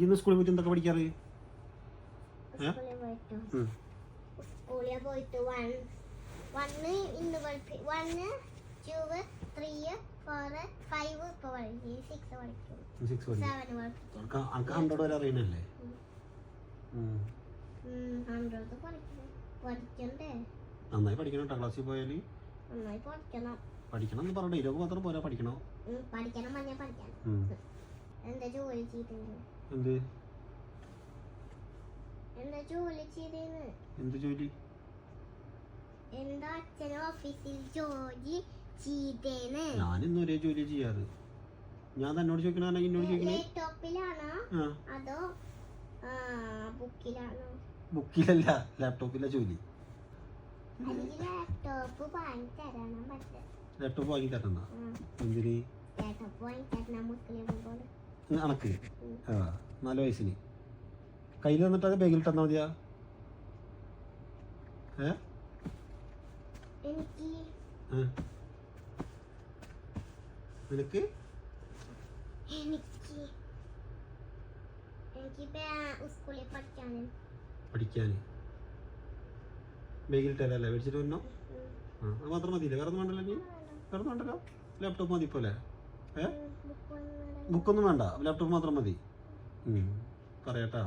ഇന്ന് സ്കൂളിൽ പോയിട്ട് എന്തൊക്കെ പഠിക്കാറ്? സ്കൂളിൽ പോയിട്ട് 1 ഇന്ന് 1 2 3 4 5 ഇപ്പൊ പഠിക്കും 6 പഠിക്കും 7 പഠിക്കും. 100 വരെ അറിയണല്ലേ? 100 പഠിക്കണ്ടേ? നന്നായി പഠിക്കണം കേട്ടോ. ക്ലാസ്സിൽ പോയാല് നന്നായി പഠിക്കണം. പഠിക്കണം എന്ന് പറഞ്ഞ ഡയലോഗ് മാത്രം പോരാ, പഠിക്കണോ? പഠിക്കണം പറഞ്ഞാൽ പഠിക്കണം. എന്താ ജോലി ചെയ്തത്? എന്താ ജോലി ചെയ്തേന്ന്? എന്ത് ജോലി? എന്താ അച്ഛൻ ഓഫീസിൽ ജോലി ചെയ്തേന്ന്? ഞാനിന്ന് ഒരേ ജോലി ചെയ്യാറ്. ഞാൻ തന്നോട് ചോദിക്കണ എന്നോട് ചോദിക്കണേ. ലാപ്ടോപ്പിലാണോ അതോ ബുക്കിലാണോ? ബുക്കിലല്ല, ലാപ്ടോപ്പിലെ ജോലി. എനിക്ക് ലാപ്ടോപ്പ് വാങ്ങി തരണം. ലാപ്ടോപ്പ് വാങ്ങി തരണ്ട? എന്തിന്? ലാപ്ടോപ്പ് വാങ്ങി തരണം മക്കളെ പോലെ. അണക്ക് 4 വയസ്സിന് കയ്യിൽ തന്നിട്ട് അത് ബാഗിൽ തന്നാ മതിയാ? എനിക്ക് നിനക്ക്? എനിക്ക് സ്കൂളിൽ പഠിക്കാന് ബാഗിൽ തരല്ലേ? മേടിച്ചിട്ട് വരണോ? അത് മാത്രം മതിയില്ലേ? വേറെ ഒന്നും വേണ്ടല്ലോ? നീ വേറെ ഒന്നും വേണ്ടല്ലോ? ലാപ്ടോപ്പ് മതി പോലെ? ബുക്കൊന്നും വേണ്ട, ലാപ്ടോപ്പ് മാത്രം മതി. പറയാട്ടാ.